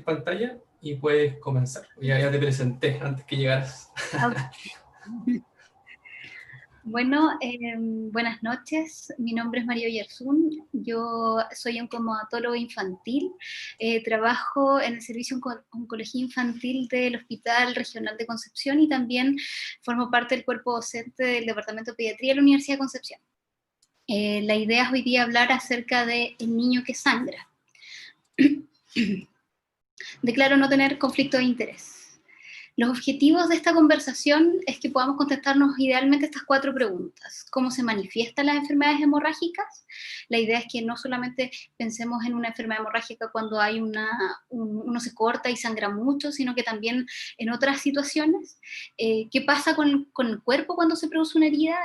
Pantalla y puedes comenzar. Ya te presenté antes que llegaras. Okay. Bueno, buenas noches. Mi nombre es María Oyarzún. Yo soy oncohematólogo infantil. Trabajo en el servicio oncología infantil del Hospital Regional de Concepción y también formo parte del cuerpo docente del Departamento de Pediatría de la Universidad de Concepción. La idea es hoy día hablar acerca del niño que sangra. Declaro no tener conflicto de interés. Los objetivos de esta conversación es que podamos contestarnos idealmente estas 4 preguntas. ¿Cómo se manifiestan las enfermedades hemorrágicas? La idea es que no solamente pensemos en una enfermedad hemorrágica cuando hay uno se corta y sangra mucho, sino que también en otras situaciones. ¿Qué pasa con el cuerpo cuando se produce una herida?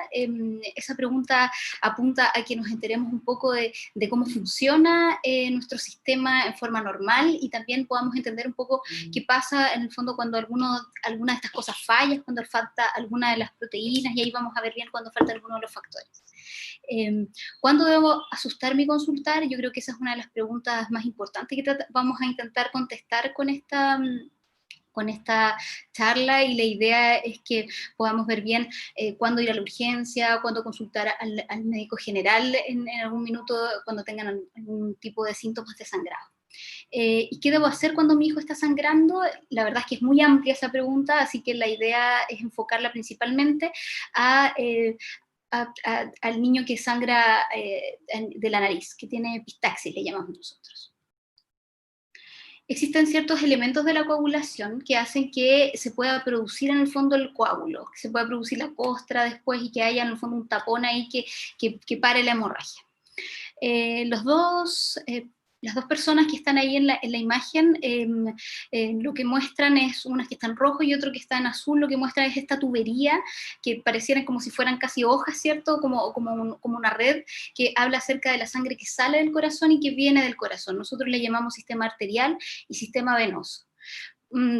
Esa pregunta apunta a que nos enteremos un poco de cómo funciona nuestro sistema en forma normal y también podamos entender un poco qué pasa en el fondo cuando alguna de estas cosas falla, cuando falta alguna de las proteínas, y ahí vamos a ver bien cuando falta alguno de los factores. ¿Cuándo debo asustarme y consultar? Yo creo que esa es una de las preguntas más importantes que vamos a intentar contestar con esta charla, y la idea es que podamos ver bien cuándo ir a la urgencia, cuándo consultar al médico general en algún minuto cuando tengan algún tipo de síntomas de sangrado. ¿Y qué debo hacer cuando mi hijo está sangrando? La verdad es que es muy amplia esa pregunta, así que la idea es enfocarla principalmente al niño que sangra de la nariz, que tiene epistaxis, le llamamos nosotros. Existen ciertos elementos de la coagulación que hacen que se pueda producir en el fondo el coágulo, que se pueda producir la costra después y que haya en el fondo un tapón ahí que pare la hemorragia. Las dos personas que están ahí en la imagen, lo que muestran es unas que están en rojo y otro que está en azul. Lo que muestra es esta tubería que parecieran como si fueran casi hojas, ¿cierto? Como una red que habla acerca de la sangre que sale del corazón y que viene del corazón. Nosotros le llamamos sistema arterial y sistema venoso.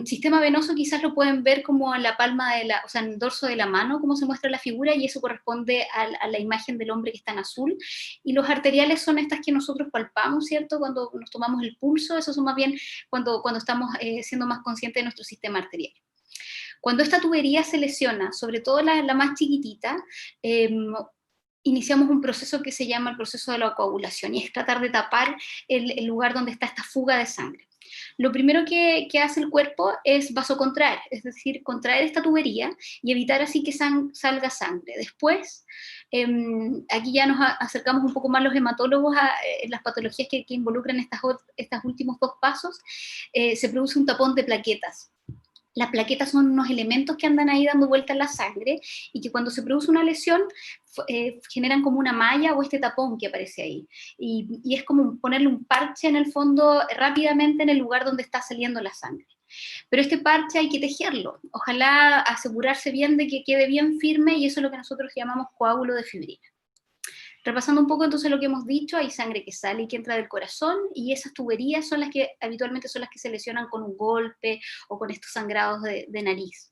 Sistema venoso quizás lo pueden ver como en la palma o sea, en el dorso de la mano, como se muestra la figura, y eso corresponde a la imagen del hombre que está en azul. Y los arteriales son estas que nosotros palpamos, ¿cierto? Cuando nos tomamos el pulso, esos son más bien cuando estamos siendo más conscientes de nuestro sistema arterial. Cuando esta tubería se lesiona, sobre todo la más chiquitita, iniciamos un proceso que se llama el proceso de la coagulación, y es tratar de tapar el lugar donde está esta fuga de sangre. Lo primero que hace el cuerpo es vasocontraer, es decir, contraer esta tubería y evitar así que salga sangre. Después, aquí ya nos acercamos un poco más los hematólogos a las patologías que involucran estos últimos 2 pasos. Se produce un tapón de plaquetas. Las plaquetas son unos elementos que andan ahí dando vuelta en la sangre y que cuando se produce una lesión generan como una malla o este tapón que aparece ahí. Y es como ponerle un parche en el fondo rápidamente en el lugar donde está saliendo la sangre. Pero este parche hay que tejerlo. Ojalá asegurarse bien de que quede bien firme, y eso es lo que nosotros llamamos coágulo de fibrina. Repasando un poco entonces lo que hemos dicho, hay sangre que sale y que entra del corazón, y esas tuberías son las que habitualmente son las que se lesionan con un golpe o con estos sangrados de nariz.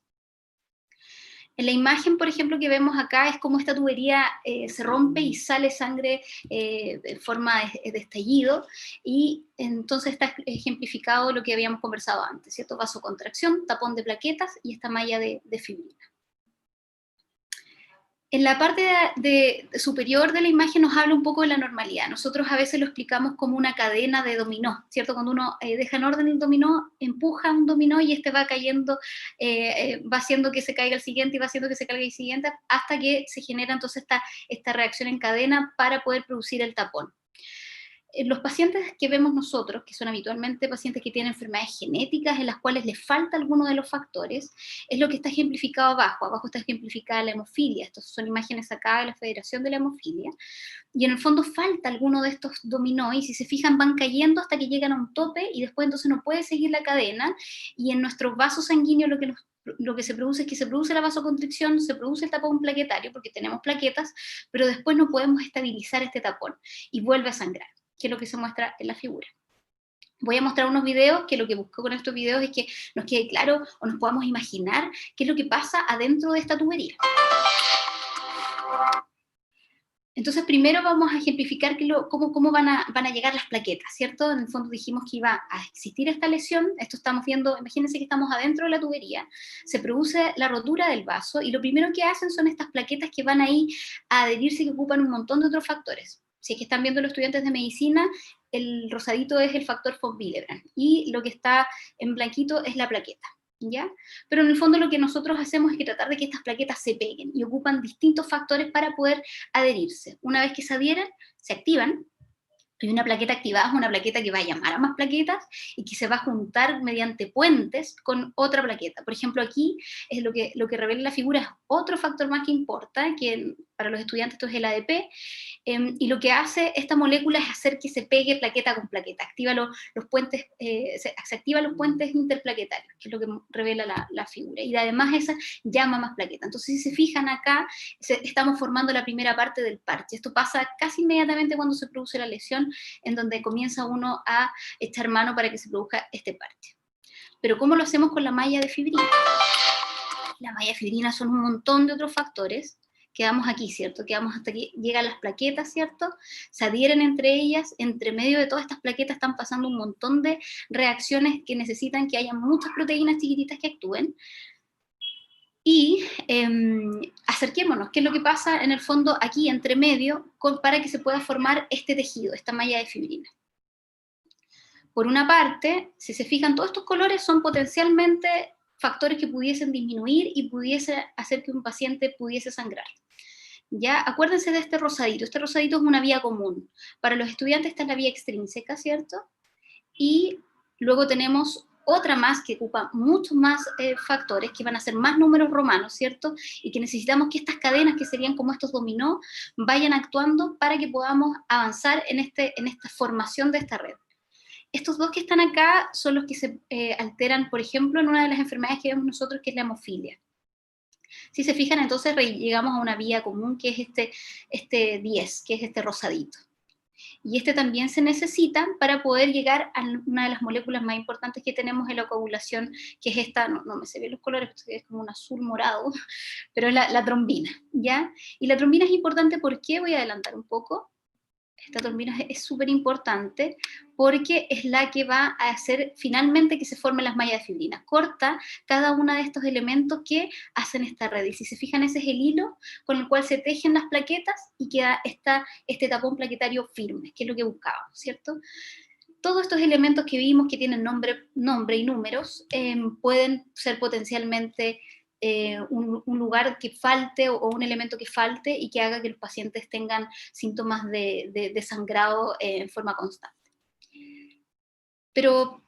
En la imagen, por ejemplo, que vemos acá es como esta tubería se rompe y sale sangre de forma de estallido, y entonces está ejemplificado lo que habíamos conversado antes, ¿cierto? Vasocontracción, tapón de plaquetas y esta malla de fibrina. En la parte superior de la imagen nos habla un poco de la normalidad. Nosotros a veces lo explicamos como una cadena de dominó, ¿cierto? Cuando uno deja en orden el dominó, empuja un dominó y este va cayendo, va haciendo que se caiga el siguiente y va haciendo que se caiga el siguiente, hasta que se genera entonces esta reacción en cadena para poder producir el tapón. Los pacientes que vemos nosotros, que son habitualmente pacientes que tienen enfermedades genéticas en las cuales les falta alguno de los factores, es lo que está ejemplificado abajo. Abajo está ejemplificada la hemofilia. Estas son imágenes sacadas de la Federación de la Hemofilia. Y en el fondo falta alguno de estos dominó, y si se fijan van cayendo hasta que llegan a un tope, y después entonces no puede seguir la cadena, y en nuestros vasos sanguíneos lo que se produce es que se produce la vasoconstricción, se produce el tapón plaquetario, porque tenemos plaquetas, pero después no podemos estabilizar este tapón, y vuelve a sangrar, que es lo que se muestra en la figura. Voy a mostrar unos videos, que lo que busco con estos videos es que nos quede claro o nos podamos imaginar qué es lo que pasa adentro de esta tubería. Entonces, primero vamos a ejemplificar cómo van a llegar las plaquetas, ¿cierto? En el fondo dijimos que iba a existir esta lesión, esto estamos viendo, imagínense que estamos adentro de la tubería, se produce la rotura del vaso, y lo primero que hacen son estas plaquetas que van ahí a adherirse, que ocupan un montón de otros factores. Si es que están viendo los estudiantes de medicina, el rosadito es el factor von Willebrand, y lo que está en blanquito es la plaqueta. ¿Ya? Pero en el fondo lo que nosotros hacemos es que tratar de que estas plaquetas se peguen, y ocupan distintos factores para poder adherirse. Una vez que se adhieren, se activan, y una plaqueta activada es una plaqueta que va a llamar a más plaquetas y que se va a juntar mediante puentes con otra plaqueta. Por ejemplo, aquí es lo que revela la figura, es otro factor más que importa, que para los estudiantes esto es el ADP, y lo que hace esta molécula es hacer que se pegue plaqueta con plaqueta, activa los puentes, se activan los puentes interplaquetarios, que es lo que revela la figura, y además esa llama más plaqueta. Entonces, si se fijan acá, estamos formando la primera parte del parche. Esto pasa casi inmediatamente cuando se produce la lesión, en donde comienza uno a echar mano para que se produzca este parche. Pero ¿cómo lo hacemos con la malla de fibrina? La malla de fibrina son un montón de otros factores. Quedamos aquí, ¿cierto? Quedamos hasta que llegan las plaquetas, ¿cierto? Se adhieren entre ellas, entre medio de todas estas plaquetas están pasando un montón de reacciones que necesitan que haya muchas proteínas chiquititas que actúen. Y acerquémonos, ¿qué es lo que pasa en el fondo aquí entre medio para que se pueda formar este tejido, esta malla de fibrina? Por una parte, si se fijan, todos estos colores son potencialmente factores que pudiesen disminuir y pudiese hacer que un paciente pudiese sangrar. ¿Ya? Acuérdense de este rosadito es una vía común. Para los estudiantes esta es la vía extrínseca, ¿cierto? Y luego tenemos otra más que ocupa muchos más factores, que van a ser más números romanos, ¿cierto? Y que necesitamos que estas cadenas, que serían como estos dominó, vayan actuando para que podamos avanzar en esta formación de esta red. Estos dos que están acá son los que se alteran, por ejemplo, en una de las enfermedades que vemos nosotros, que es la hemofilia. Si se fijan, entonces llegamos a una vía común, que es este 10, que es este rosadito. Y este también se necesita para poder llegar a una de las moléculas más importantes que tenemos en la coagulación, que es esta, no me se ven los colores, es como un azul morado, pero es la trombina, ¿ya? Y la trombina es importante, ¿por qué? Voy a adelantar un poco. Esta trombina es súper importante porque es la que va a hacer finalmente que se formen las mallas de fibrina. Corta cada uno de estos elementos que hacen esta red. Y si se fijan, ese es el hilo con el cual se tejen las plaquetas y queda este tapón plaquetario firme, que es lo que buscábamos, ¿cierto? Todos estos elementos que vimos, que tienen nombre y números, pueden ser potencialmente un lugar que falte o un elemento que falte y que haga que los pacientes tengan síntomas de sangrado en forma constante. Pero,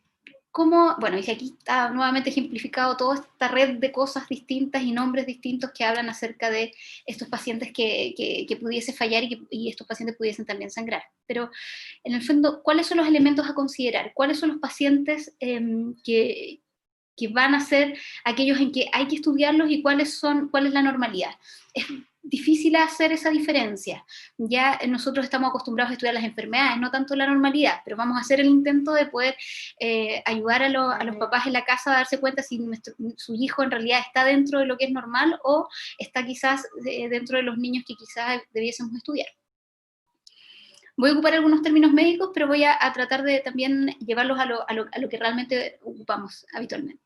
¿cómo? Bueno, y aquí está nuevamente ejemplificado toda esta red de cosas distintas y nombres distintos que hablan acerca de estos pacientes que pudiese fallar y estos pacientes pudiesen también sangrar. Pero, en el fondo, ¿cuáles son los elementos a considerar? ¿Cuáles son los pacientes que van a ser aquellos en que hay que estudiarlos y cuál es la normalidad? Es difícil hacer esa diferencia. Ya nosotros estamos acostumbrados a estudiar las enfermedades, no tanto la normalidad, pero vamos a hacer el intento de poder ayudar a los papás en la casa a darse cuenta si su hijo en realidad está dentro de lo que es normal o está quizás dentro de los niños que quizás debiésemos estudiar. Voy a ocupar algunos términos médicos, pero voy a tratar de también llevarlos a lo que realmente ocupamos habitualmente.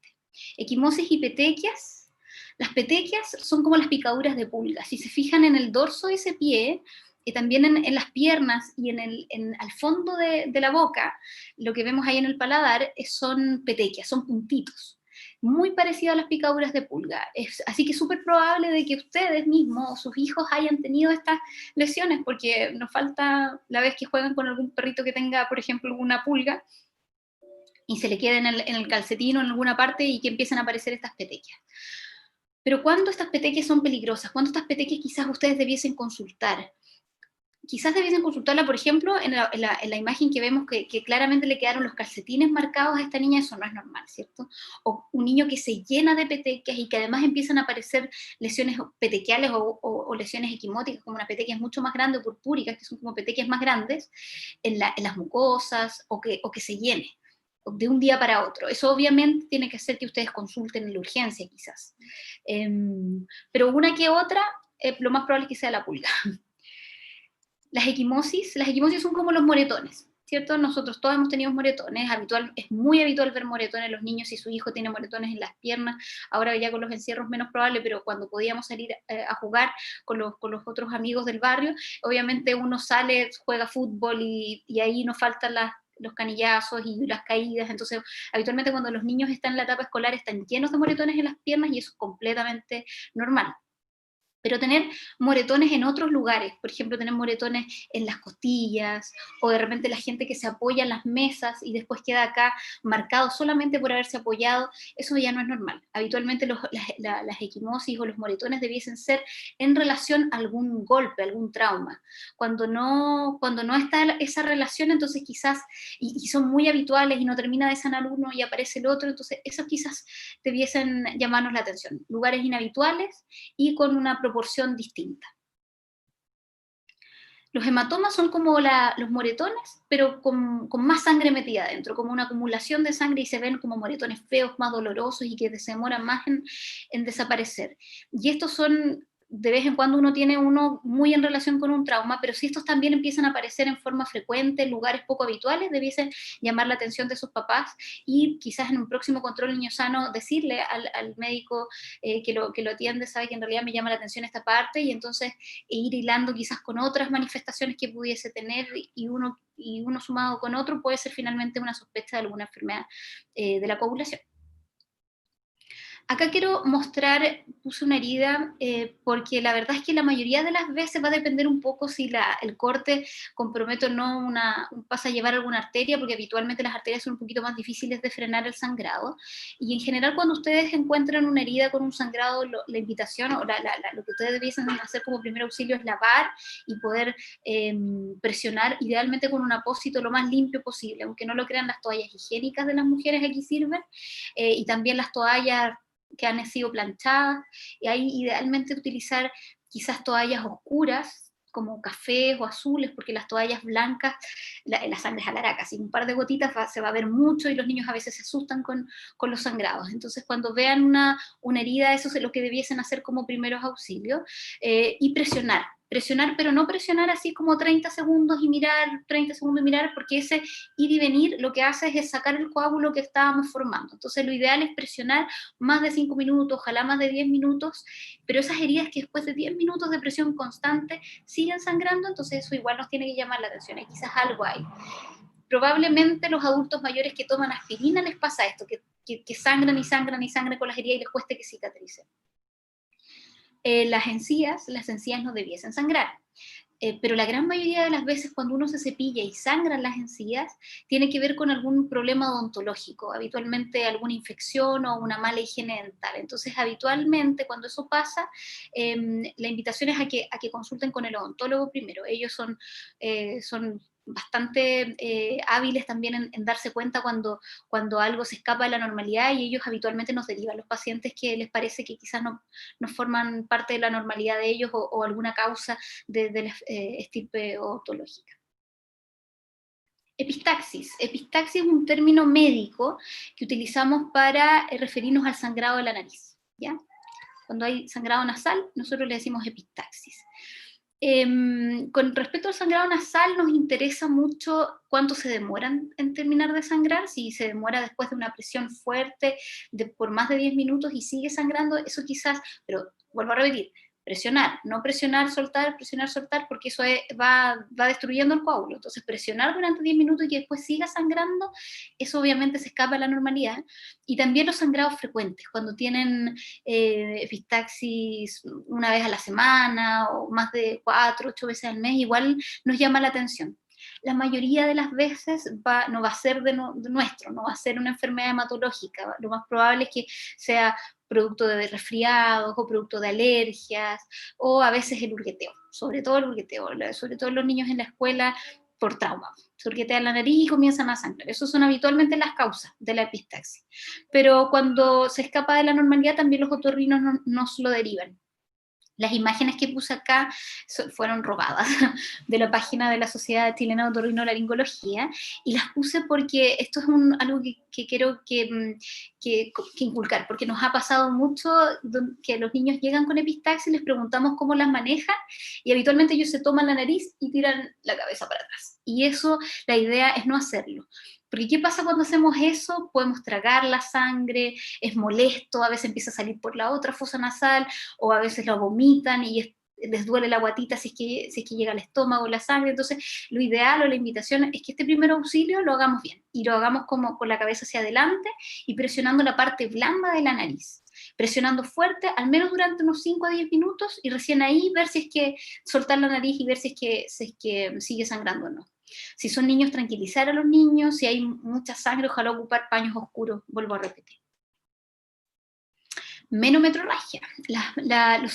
Equimosis y petequias. Las petequias son como las picaduras de pulga. Si se fijan en el dorso de ese pie, y también en las piernas y al fondo de la boca, lo que vemos ahí en el paladar son petequias, son puntitos. Muy parecido a las picaduras de pulga. Así que es súper probable de que ustedes mismos o sus hijos hayan tenido estas lesiones, porque nos falta la vez que juegan con algún perrito que tenga, por ejemplo, una pulga, y se le quede en el calcetín o en alguna parte y que empiezan a aparecer estas petequias. Pero ¿cuándo estas petequias son peligrosas? ¿Cuándo estas petequias quizás ustedes debiesen consultar? Quizás debiesen consultarla, por ejemplo, en la imagen que vemos que claramente le quedaron los calcetines marcados a esta niña. Eso no es normal, ¿cierto? O un niño que se llena de petequias y que además empiezan a aparecer lesiones petequiales o lesiones equimóticas, como una petequia es mucho más grande o purpúricas, que son como petequias más grandes, en las mucosas, o que se llene de un día para otro. Eso obviamente tiene que hacer que ustedes consulten en la urgencia quizás. Pero una que otra, lo más probable es que sea la pulga. Las equimosis son como los moretones, ¿cierto? Nosotros todos hemos tenido moretones, es muy habitual ver moretones en los niños. Si su hijo tiene moretones en las piernas, ahora ya con los encierros menos probable, pero cuando podíamos salir a jugar con los otros amigos del barrio, obviamente uno sale, juega fútbol y ahí nos faltan los canillazos y las caídas. Entonces habitualmente cuando los niños están en la etapa escolar están llenos de moretones en las piernas, y eso es completamente normal. Pero tener moretones en otros lugares, por ejemplo, tener moretones en las costillas, o de repente la gente que se apoya en las mesas y después queda acá marcado solamente por haberse apoyado, eso ya no es normal. Habitualmente las equimosis o los moretones debiesen ser en relación a algún golpe, algún trauma. Cuando no está esa relación, entonces quizás, y son muy habituales y no termina de sanar uno y aparece el otro, entonces esos quizás debiesen llamarnos la atención. Lugares inhabituales y con una proporción distinta. Los hematomas son como los moretones, pero con más sangre metida adentro, como una acumulación de sangre, y se ven como moretones feos, más dolorosos y que se demoran más en desaparecer. Y estos son, de vez en cuando uno tiene uno muy en relación con un trauma, pero si estos también empiezan a aparecer en forma frecuente, en lugares poco habituales, debiesen llamar la atención de sus papás, y quizás en un próximo control niño sano decirle al médico que lo atiende, sabe que en realidad me llama la atención esta parte, y entonces ir hilando quizás con otras manifestaciones que pudiese tener, y uno sumado con otro puede ser finalmente una sospecha de alguna enfermedad de la coagulación. Acá quiero mostrar, puse una herida, porque la verdad es que la mayoría de las veces va a depender un poco si el corte compromete o no pasa a llevar alguna arteria, porque habitualmente las arterias son un poquito más difíciles de frenar el sangrado. Y en general, cuando ustedes encuentran una herida con un sangrado, la invitación o lo que ustedes debiesen hacer como primer auxilio es lavar y poder presionar, idealmente con un apósito lo más limpio posible. Aunque no lo crean, las toallas higiénicas de las mujeres aquí sirven, y también las toallas que han sido planchadas, y ahí idealmente utilizar quizás toallas oscuras, como cafés o azules, porque las toallas blancas, la sangre jalará casi un par de gotitas, se va a ver mucho, y los niños a veces se asustan con los sangrados. Entonces, cuando vean una herida, eso es lo que debiesen hacer como primeros auxilios, y presionar, pero no presionar así como 30 segundos y mirar, 30 segundos y mirar, porque ese ir y venir lo que hace es sacar el coágulo que estábamos formando. Entonces lo ideal es presionar más de 5 minutos, ojalá más de 10 minutos, pero esas heridas que después de 10 minutos de presión constante siguen sangrando, entonces eso igual nos tiene que llamar la atención, y quizás algo hay. Probablemente los adultos mayores que toman aspirina les pasa esto, que sangran y sangran y sangran con las heridas y les cueste que cicatricen. Las encías no debiesen sangrar. Pero la gran mayoría de las veces cuando uno se cepilla y sangran las encías, tiene que ver con algún problema odontológico, habitualmente alguna infección o una mala higiene dental. Entonces, habitualmente cuando eso pasa, la invitación es a que consulten con el odontólogo primero. Ellos son bastante hábiles también en darse cuenta cuando algo se escapa de la normalidad, y ellos habitualmente nos derivan los pacientes que les parece que quizás no forman parte de la normalidad de ellos, o alguna causa de la estirpe odontológica. Epistaxis. Epistaxis es un término médico que utilizamos para referirnos al sangrado de la nariz, ¿ya? Cuando hay sangrado nasal, nosotros le decimos epistaxis. Con respecto al sangrado nasal, nos interesa mucho cuánto se demoran en terminar de sangrar. Si se demora después de una presión fuerte por más de 10 minutos y sigue sangrando, eso quizás, pero vuelvo a repetir, presionar, no presionar, soltar, porque eso va destruyendo el coágulo. Entonces, presionar durante 10 minutos y que después siga sangrando, eso obviamente se escapa de la normalidad. Y también los sangrados frecuentes, cuando tienen epistaxis una vez a la semana, o más de 4, 8 veces al mes, igual nos llama la atención. La mayoría de las veces no va a ser de nuestro, no va a ser una enfermedad hematológica. Lo más probable es que sea producto de resfriados o producto de alergias, o a veces el hurgueteo, sobre todo los niños en la escuela por trauma. Se hurguetean la nariz y comienzan a sangrar. Esas son habitualmente las causas de la epistaxis. Pero cuando se escapa de la normalidad, también los otorrinos nos lo derivan. Las imágenes que puse acá fueron robadas de la página de la Sociedad Chilena de Otorrinolaringología, y las puse porque esto es algo que quiero que inculcar, porque nos ha pasado mucho que los niños llegan con epistaxis, les preguntamos cómo las manejan, y habitualmente ellos se toman la nariz y tiran la cabeza para atrás. Y eso, la idea es no hacerlo. Porque ¿qué pasa cuando hacemos eso? Podemos tragar la sangre, es molesto, a veces empieza a salir por la otra fosa nasal, o a veces lo vomitan y les duele la guatita si es que llega al estómago la sangre. Entonces, lo ideal o la invitación es que este primer auxilio lo hagamos bien, y lo hagamos como con la cabeza hacia adelante y presionando la parte blanda de la nariz. Presionando fuerte, al menos durante unos 5 a 10 minutos, y recién ahí ver si es que soltar la nariz y ver si es que sigue sangrando o no. Si son niños, tranquilizar a los niños. Si hay mucha sangre, ojalá ocupar paños oscuros, vuelvo a repetir. Menometrorragia.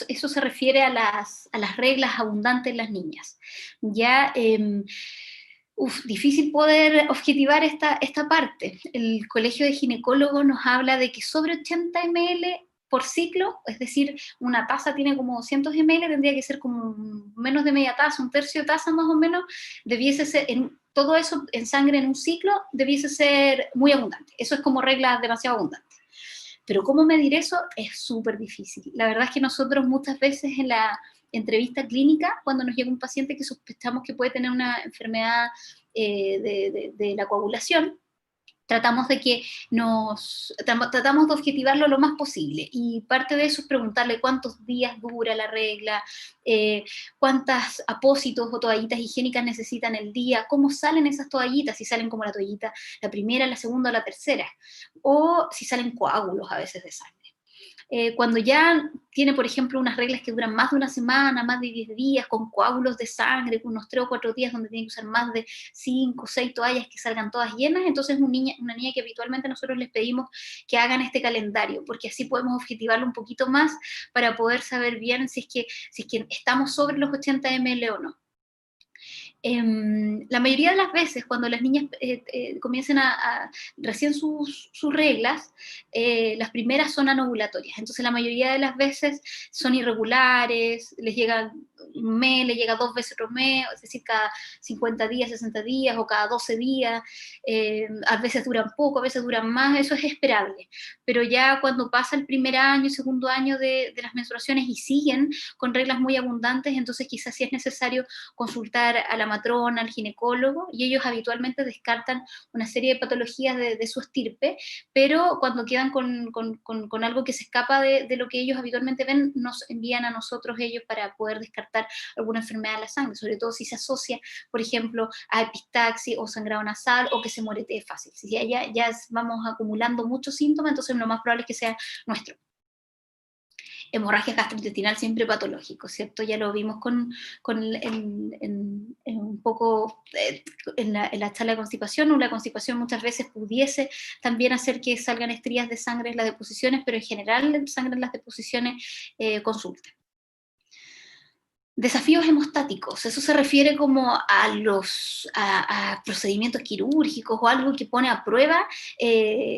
Eso se refiere a las reglas abundantes en las niñas. Ya, difícil poder objetivar esta parte. El Colegio de Ginecólogos nos habla de que sobre 80 ml por ciclo, es decir, una taza tiene como 200 ml, tendría que ser como menos de media taza, un tercio de taza más o menos, debiese ser, todo eso en sangre en un ciclo, debiese ser muy abundante. Eso es como regla demasiado abundante. Pero ¿cómo medir eso? Es súper difícil. La verdad es que nosotros muchas veces en la entrevista clínica, cuando nos llega un paciente que sospechamos que puede tener una enfermedad de la coagulación, tratamos tratamos de objetivarlo lo más posible, y parte de eso es preguntarle cuántos días dura la regla, cuántos apósitos o toallitas higiénicas necesitan el día, cómo salen esas toallitas, si salen como la toallita la primera, la segunda o la tercera, o si salen coágulos a veces de sangre. Cuando ya tiene, por ejemplo, unas reglas que duran más de una semana, más de 10 días, con coágulos de sangre, con unos 3 o 4 días donde tiene que usar más de 5 o 6 toallas que salgan todas llenas, entonces una niña que habitualmente nosotros les pedimos que hagan este calendario, porque así podemos objetivarlo un poquito más para poder saber bien si es que estamos sobre los 80 ml o no. La mayoría de las veces, cuando las niñas comiencen recién sus reglas, las primeras son anovulatorias. Entonces, la mayoría de las veces son irregulares, les llega un mes, les llega 2 veces otro mes, es decir, cada 50 días, 60 días o cada 12 días. A veces duran poco, a veces duran más, eso es esperable. Pero ya cuando pasa el primer año, segundo año de las menstruaciones y siguen con reglas muy abundantes, entonces quizás sí es necesario consultar a la matrona, al ginecólogo, y ellos habitualmente descartan una serie de patologías de su estirpe, pero cuando quedan con algo que se escapa de lo que ellos habitualmente ven, nos envían a nosotros ellos para poder descartar alguna enfermedad de la sangre, sobre todo si se asocia, por ejemplo, a epistaxis o sangrado nasal, o que se moretee fácil. Si ya vamos acumulando muchos síntomas, entonces lo más probable es que sea nuestro. Hemorragia gastrointestinal siempre patológico, ¿cierto? Ya lo vimos un poco en la charla de constipación. Una constipación muchas veces pudiese también hacer que salgan estrías de sangre en las deposiciones, pero en general sangre en las deposiciones consulta. Desafíos hemostáticos, eso se refiere como a procedimientos quirúrgicos o algo que pone a prueba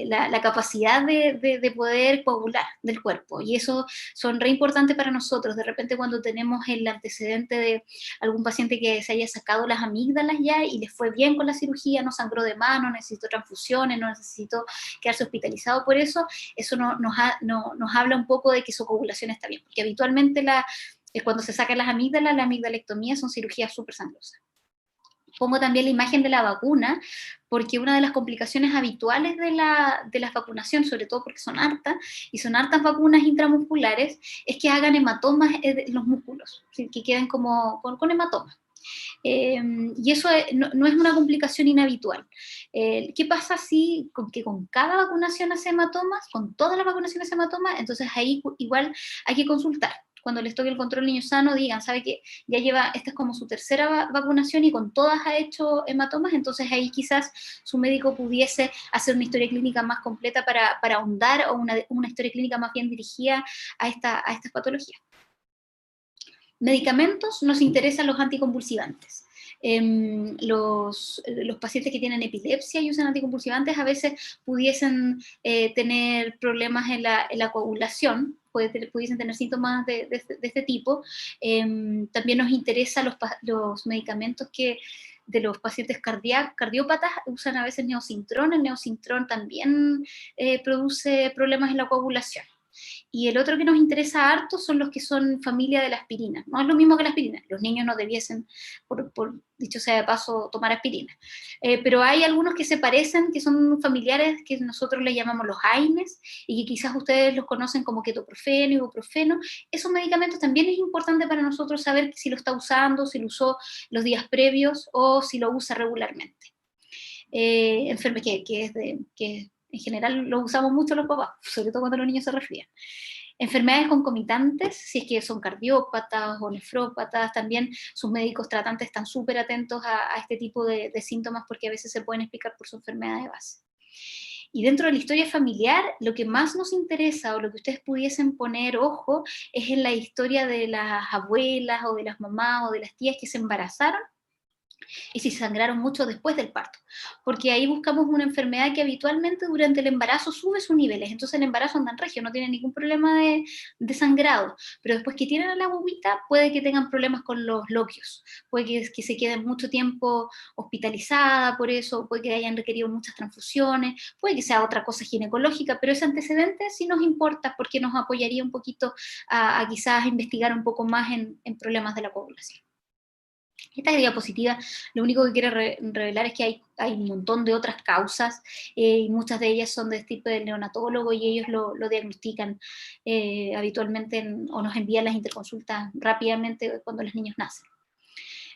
la capacidad de poder coagular del cuerpo, y eso son re importantes para nosotros. De repente, cuando tenemos el antecedente de algún paciente que se haya sacado las amígdalas ya y les fue bien con la cirugía, no sangró de más, no necesitó transfusiones, no necesitó quedarse hospitalizado por eso nos habla un poco de que su coagulación está bien, porque habitualmente cuando se sacan las amígdalas, la amigdalectomía son cirugías súper sangrosas. Pongo también la imagen de la vacuna, porque una de las complicaciones habituales de las vacunaciones, sobre todo porque son hartas, y son hartas vacunas intramusculares, es que hagan hematomas en los músculos, ¿sí? Que queden como con hematomas. Y eso no es una complicación inhabitual. ¿Qué pasa si que con cada vacunación hace hematomas, con todas las vacunaciones hace hematomas? Entonces ahí igual hay que consultar. Cuando les toque el control niño sano, digan, ¿sabe qué? Ya esta es como su tercera vacunación y con todas ha hecho hematomas, entonces ahí quizás su médico pudiese hacer una historia clínica más completa para ahondar, o una historia clínica más bien dirigida a estas patologías. Medicamentos, nos interesan los anticonvulsivantes. Los pacientes que tienen epilepsia y usan anticonvulsivantes a veces pudiesen tener problemas en la coagulación, pudiesen tener síntomas de este tipo. También nos interesan los medicamentos de los pacientes cardiópatas, usan a veces neosintrón. El neosintrón también produce problemas en la coagulación. Y el otro que nos interesa harto son los que son familia de la aspirina. No es lo mismo que la aspirina. Los niños no debiesen, por dicho sea de paso, tomar aspirina. Pero hay algunos que se parecen, que son familiares, que nosotros les llamamos los AINES, y que quizás ustedes los conocen como ketoprofeno, ibuprofeno. Esos medicamentos también es importante para nosotros saber si lo está usando, si lo usó los días previos o si lo usa regularmente. Que en general lo usamos mucho los papás, sobre todo cuando los niños se resfrían. Enfermedades concomitantes, si es que son cardiópatas o nefrópatas, también sus médicos tratantes están súper atentos a este tipo de síntomas porque a veces se pueden explicar por su enfermedad de base. Y dentro de la historia familiar, lo que más nos interesa o lo que ustedes pudiesen poner ojo es en la historia de las abuelas o de las mamás o de las tías que se embarazaron y si sangraron mucho después del parto, porque ahí buscamos una enfermedad que habitualmente durante el embarazo sube sus niveles, entonces el embarazo anda en regio, no tiene ningún problema de sangrado, pero después que tienen a la guaguita puede que tengan problemas con los loquios, puede que se queden mucho tiempo hospitalizada por eso, puede que hayan requerido muchas transfusiones, puede que sea otra cosa ginecológica, pero ese antecedente sí nos importa porque nos apoyaría un poquito a quizás investigar un poco más en problemas de la coagulación. Esta diapositiva lo único que quiere revelar es que hay un montón de otras causas y muchas de ellas son de tipo del neonatólogo y ellos lo diagnostican habitualmente o nos envían las interconsultas rápidamente cuando los niños nacen.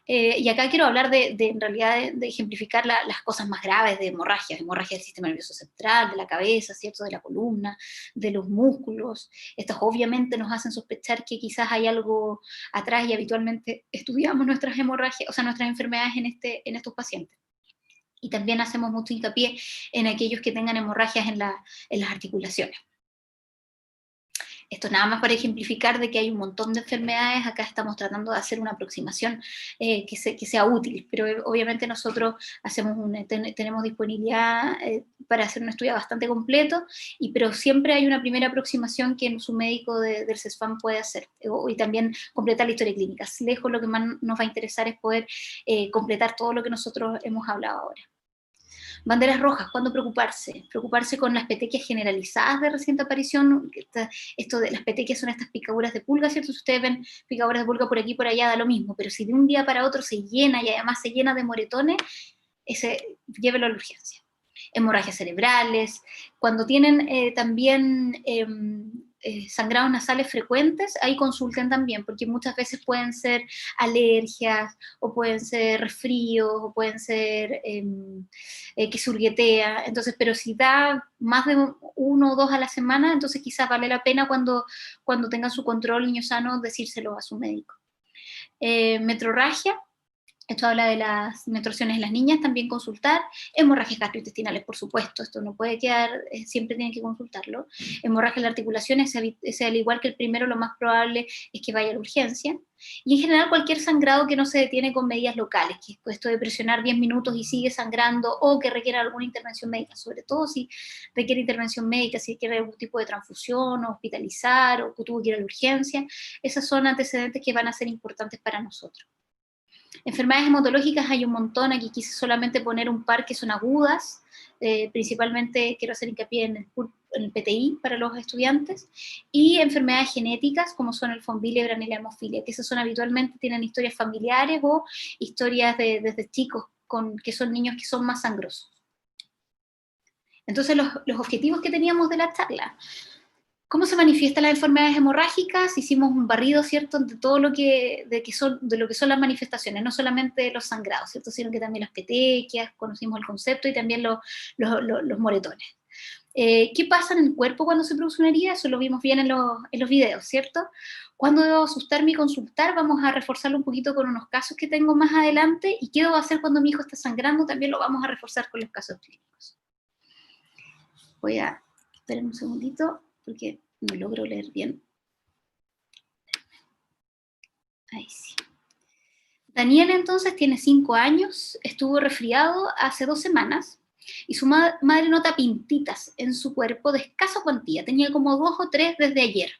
Y acá quiero hablar en realidad de ejemplificar las cosas más graves de hemorragia del sistema nervioso central, de la cabeza, ¿cierto? De la columna, de los músculos. Estos obviamente nos hacen sospechar que quizás hay algo atrás y habitualmente estudiamos nuestras hemorragias, o sea, nuestras enfermedades en estos pacientes. Y también hacemos mucho hincapié en aquellos que tengan hemorragias en las articulaciones. Esto nada más para ejemplificar de que hay un montón de enfermedades, acá estamos tratando de hacer una aproximación que sea útil, pero obviamente nosotros tenemos disponibilidad para hacer un estudio bastante completo, pero siempre hay una primera aproximación que su médico del CESFAM puede hacer, y también completar la historia clínica. Lejos lo que más nos va a interesar es poder completar todo lo que nosotros hemos hablado ahora. Banderas rojas, ¿cuándo preocuparse? Preocuparse con las petequias generalizadas de reciente aparición. Esto de las petequias son estas picaduras de pulga, ¿cierto? Si ustedes ven picaduras de pulga por aquí y por allá, da lo mismo, pero si de un día para otro se llena y además se llena de moretones, llévelo a la urgencia. Hemorragias cerebrales, cuando tienen también sangrados nasales frecuentes, ahí consulten también, porque muchas veces pueden ser alergias, o pueden ser resfríos, o pueden ser que surguetea, entonces, pero si da más de 1 o 2 a la semana, entonces quizás vale la pena cuando tengan su control niño sano, decírselo a su médico. Metrorragia, esto habla de las menstruaciones en las niñas, también consultar. Hemorragias gastrointestinales, por supuesto, esto no puede quedar, siempre tienen que consultarlo. Hemorragia en la articulación, ese al igual que el primero, lo más probable es que vaya a la urgencia. Y en general cualquier sangrado que no se detiene con medidas locales, que es esto de presionar 10 minutos y sigue sangrando, o que requiera alguna intervención médica, sobre todo si requiere intervención médica, si requiere algún tipo de transfusión, o hospitalizar, o que tuvo que ir a la urgencia, esas son antecedentes que van a ser importantes para nosotros. Enfermedades hematológicas hay un montón, aquí quise solamente poner un par que son agudas, principalmente quiero hacer hincapié en el PTI para los estudiantes, y enfermedades genéticas como son el von Willebrand y la hemofilia, que esas son habitualmente, tienen historias familiares o historias desde chicos, que son niños que son más sangrosos. Entonces los objetivos que teníamos de la charla: ¿cómo se manifiestan las enfermedades hemorrágicas? Hicimos un barrido, ¿cierto?, de todo lo que son las manifestaciones, no solamente los sangrados, ¿cierto?, sino que también las petequias, conocimos el concepto, y también los moretones. ¿Qué pasa en el cuerpo cuando se produce una herida? Eso lo vimos bien en los videos, ¿cierto? ¿Cuándo debo asustarme y consultar? Vamos a reforzarlo un poquito con unos casos que tengo más adelante, y qué debo hacer cuando mi hijo está sangrando, también lo vamos a reforzar con los casos clínicos. Voy a esperar un segundito, porque no logro leer bien. Ahí sí. Daniel entonces tiene 5 años, estuvo resfriado hace 2 semanas y su madre nota pintitas en su cuerpo de escasa cuantía, tenía como 2 o 3 desde ayer.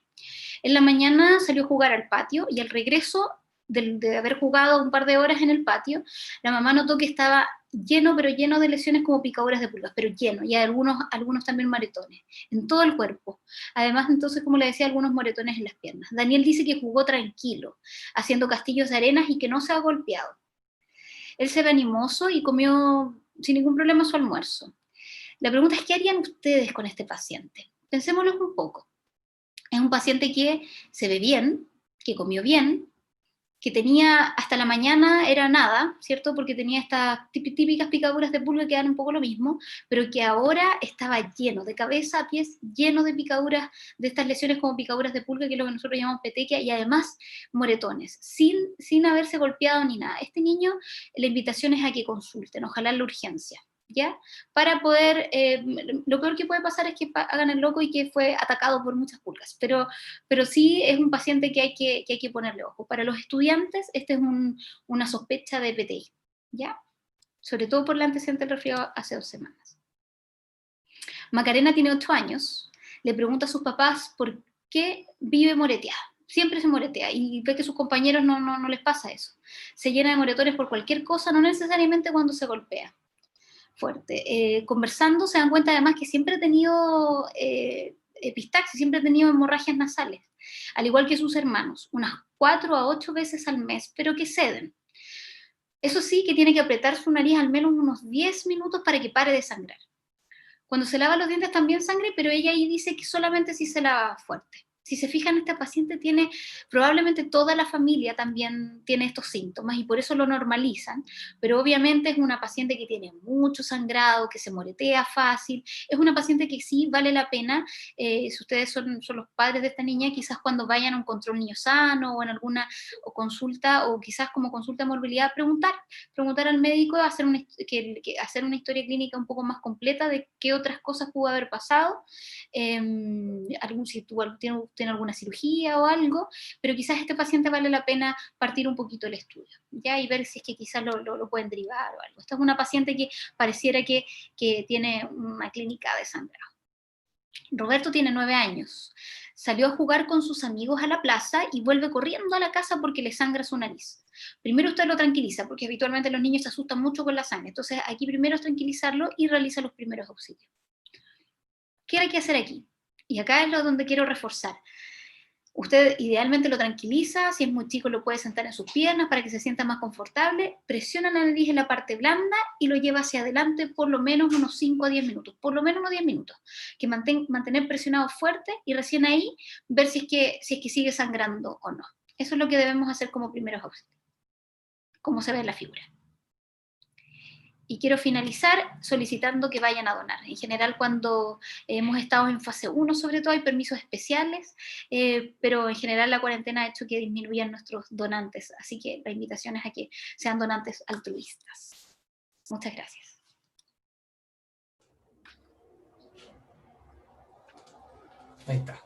En la mañana salió a jugar al patio y al regreso de haber jugado un par de horas en el patio, la mamá notó que estaba lleno, pero lleno de lesiones como picaduras de pulgas, pero lleno, y algunos también moretones, en todo el cuerpo. Además, entonces, como le decía, algunos moretones en las piernas. Daniel dice que jugó tranquilo, haciendo castillos de arenas y que no se ha golpeado. Él se ve animoso y comió sin ningún problema su almuerzo. La pregunta es, ¿qué harían ustedes con este paciente? Pensémoslo un poco. Es un paciente que se ve bien, que comió bien, que tenía hasta la mañana era nada, ¿cierto? Porque tenía estas típicas picaduras de pulga que dan un poco lo mismo, pero que ahora estaba lleno, de cabeza a pies, lleno de picaduras, de estas lesiones como picaduras de pulga, que es lo que nosotros llamamos petequia, y además moretones, sin haberse golpeado ni nada. Este niño, la invitación es a que consulten, ojalá en la urgencia. ¿Ya? Para poder, lo peor que puede pasar es que hagan el loco y que fue atacado por muchas pulgas, pero sí es un paciente que hay que ponerle ojo. Para los estudiantes, esta es una sospecha de PTI, ¿ya? Sobre todo por el antecedente del resfriado hace 2 semanas. Macarena tiene 8 años, le pregunta a sus papás por qué vive moreteada. Siempre se moretea y ve que a sus compañeros no les pasa eso. Se llena de moretones por cualquier cosa, no necesariamente cuando se golpea fuerte. Conversando se dan cuenta además que siempre ha tenido epistaxis, siempre ha tenido hemorragias nasales, al igual que sus hermanos, unas 4 a 8 veces al mes, pero que ceden. Eso sí, que tiene que apretar su nariz al menos unos 10 minutos para que pare de sangrar. Cuando se lava los dientes también sangre, pero ella ahí dice que solamente si se lava fuerte. Si se fijan, esta paciente tiene, probablemente toda la familia también tiene estos síntomas y por eso lo normalizan, pero obviamente es una paciente que tiene mucho sangrado, que se moretea fácil, es una paciente que sí vale la pena, si ustedes son los padres de esta niña, quizás cuando vayan a un control niño sano o en alguna consulta, o quizás como consulta de morbilidad, preguntar al médico, hacer una historia clínica un poco más completa de qué otras cosas pudo haber pasado, si tiene alguna cirugía o algo, pero quizás este paciente vale la pena partir un poquito el estudio, ¿ya? Y ver si es que quizás lo pueden derivar o algo. Esta es una paciente que pareciera que tiene una clínica de sangrado. Roberto tiene 9 años. Salió a jugar con sus amigos a la plaza y vuelve corriendo a la casa porque le sangra su nariz. Primero usted lo tranquiliza, porque habitualmente los niños se asustan mucho con la sangre. Entonces aquí primero es tranquilizarlo y realiza los primeros auxilios. ¿Qué hay que hacer aquí? Y acá es donde quiero reforzar. Usted idealmente lo tranquiliza, si es muy chico lo puede sentar en sus piernas para que se sienta más confortable, presiona la nariz en la parte blanda y lo lleva hacia adelante por lo menos unos 5 a 10 minutos, por lo menos unos 10 minutos, que mantener presionado fuerte y recién ahí ver si es que sigue sangrando o no. Eso es lo que debemos hacer como primeros auxilios, como se ve en la figura. Y quiero finalizar solicitando que vayan a donar. En general, cuando hemos estado en fase 1, sobre todo, hay permisos especiales, pero en general la cuarentena ha hecho que disminuyan nuestros donantes. Así que la invitación es a que sean donantes altruistas. Muchas gracias. Ahí está.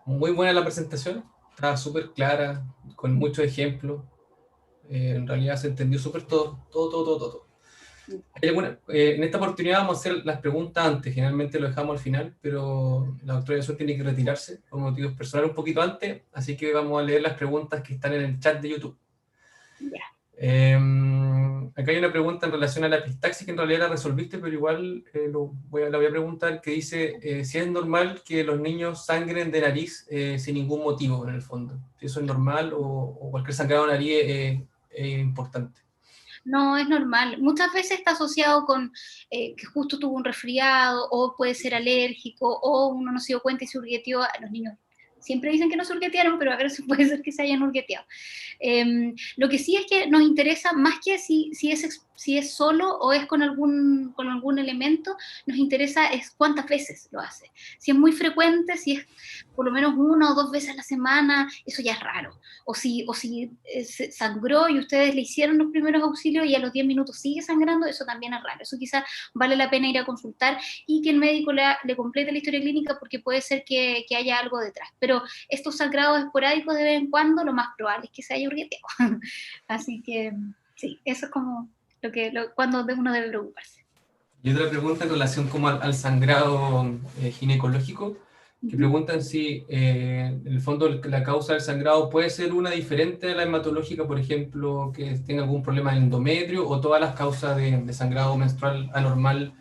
Muy buena la presentación, está súper clara, con muchos ejemplos. En realidad se entendió súper todo. En esta oportunidad vamos a hacer las preguntas antes, generalmente lo dejamos al final, pero la doctora Yasur tiene que retirarse por motivos personales un poquito antes, así que vamos a leer las preguntas que están en el chat de YouTube. Ya. Acá hay una pregunta en relación a la epistaxis que en realidad la resolviste, pero igual la voy a preguntar, que dice si es normal que los niños sangren de nariz sin ningún motivo en el fondo, si eso es normal o cualquier sangrado de nariz es importante. No, es normal. Muchas veces está asociado con que justo tuvo un resfriado, o puede ser alérgico, o uno no se dio cuenta y se hurgueteó. A los niños siempre dicen que no se hurguetearon, pero a veces puede ser que se hayan hurgueteado. Lo que sí es que nos interesa, más que si si es solo o es con algún elemento, nos interesa es cuántas veces lo hace. Si es muy frecuente, si es por lo menos 1 o 2 veces a la semana, eso ya es raro. O si se sangró y ustedes le hicieron los primeros auxilios y a los 10 minutos sigue sangrando, eso también es raro. Eso quizás vale la pena ir a consultar y que el médico le complete la historia clínica, porque puede ser que haya algo detrás. Pero estos sangrados esporádicos de vez en cuando, lo más probable es que se haya hurgueteado. Así que sí, eso es como cuando uno debe preocuparse. Y otra pregunta en relación como al sangrado ginecológico, que preguntan si en el fondo la causa del sangrado puede ser una diferente de la hematológica, por ejemplo, que tenga algún problema de endometrio, o todas las causas de sangrado menstrual anormal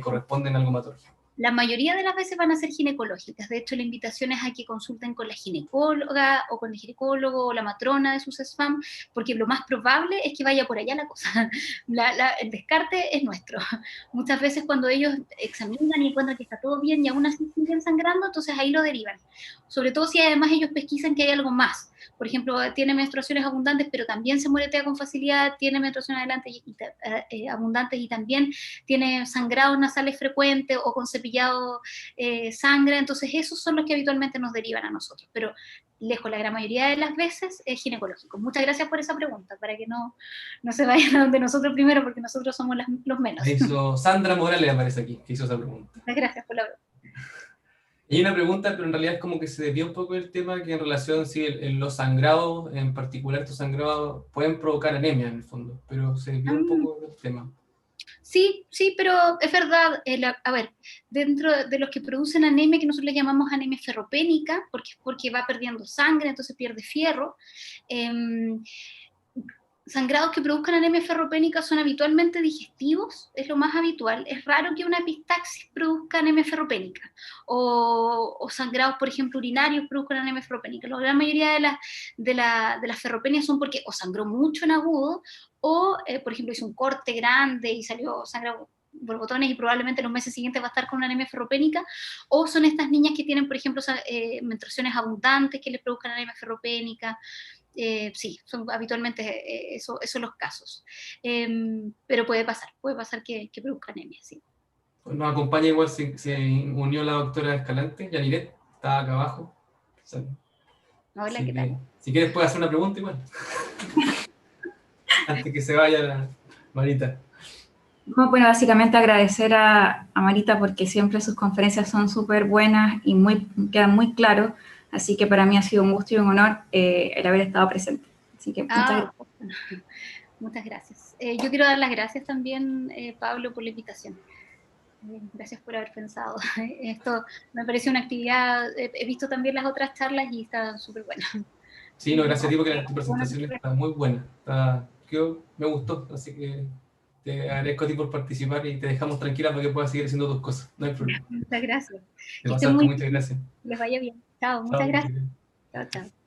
corresponden a algo hematológico. La mayoría de las veces van a ser ginecológicas. De hecho, la invitación es a que consulten con la ginecóloga o con el ginecólogo o la matrona de su CESFAM, porque lo más probable es que vaya por allá la cosa. El descarte es nuestro. Muchas veces cuando ellos examinan y encuentran que está todo bien y aún así siguen sangrando, entonces ahí lo derivan. Sobre todo si además ellos pesquisan que hay algo más. Por ejemplo, tiene menstruaciones abundantes, pero también se mueretea con facilidad, tiene menstruaciones abundantes y también tiene sangrados nasales frecuentes o con cepillado sangre. Entonces esos son los que habitualmente nos derivan a nosotros, pero lejos, la gran mayoría de las veces es ginecológico. Muchas gracias por esa pregunta, para que no se vayan a donde nosotros primero, porque nosotros somos los menos. Sandra Morales aparece aquí, que hizo esa pregunta. Muchas gracias por la pregunta. Y hay una pregunta, pero en realidad es como que se desvía un poco del tema, que en relación si los sangrados, en particular estos sangrados, pueden provocar anemia en el fondo, pero se desvía un poco del tema. Sí, pero es verdad. A ver, dentro de los que producen anemia, que nosotros le llamamos anemia ferropénica, porque va perdiendo sangre, entonces pierde fierro, sangrados que produzcan anemia ferropénica son habitualmente digestivos, es lo más habitual. Es raro que una epistaxis produzca anemia ferropénica, o sangrados, por ejemplo, urinarios produzcan anemia ferropénica. La gran mayoría de las ferropenias son porque o sangró mucho en agudo, o, por ejemplo, hizo un corte grande y salió sangre por botones y probablemente los meses siguientes va a estar con una anemia ferropénica, o son estas niñas que tienen, por ejemplo, menstruaciones abundantes que les produzcan anemia ferropénica. Sí, son habitualmente esos son los casos. Pero puede pasar que produzca anemia, sí. Nos acompaña igual, se unió la doctora Escalante, Yaniret, está acá abajo. Hola, ¿qué tal? Si quieres puedes hacer una pregunta igual. Antes que se vaya la Marita. Bueno, básicamente agradecer a Marita, porque siempre sus conferencias son súper buenas y quedan muy claros. Así que para mí ha sido un gusto y un honor el haber estado presente. Así que muchas gracias. Yo quiero dar las gracias también, Pablo, por la invitación. Gracias por haber pensado. Esto me parece una actividad, he visto también las otras charlas y está súper buena. Sí, no, gracias a ti, porque tu presentación está muy buena. Me gustó, así que te agradezco a ti por participar y te dejamos tranquila para que puedas seguir haciendo tus cosas. No hay problema. Muchas gracias. Te pasaste, muchas gracias. Les vaya bien. Chao, muchas gracias. Chao, chao.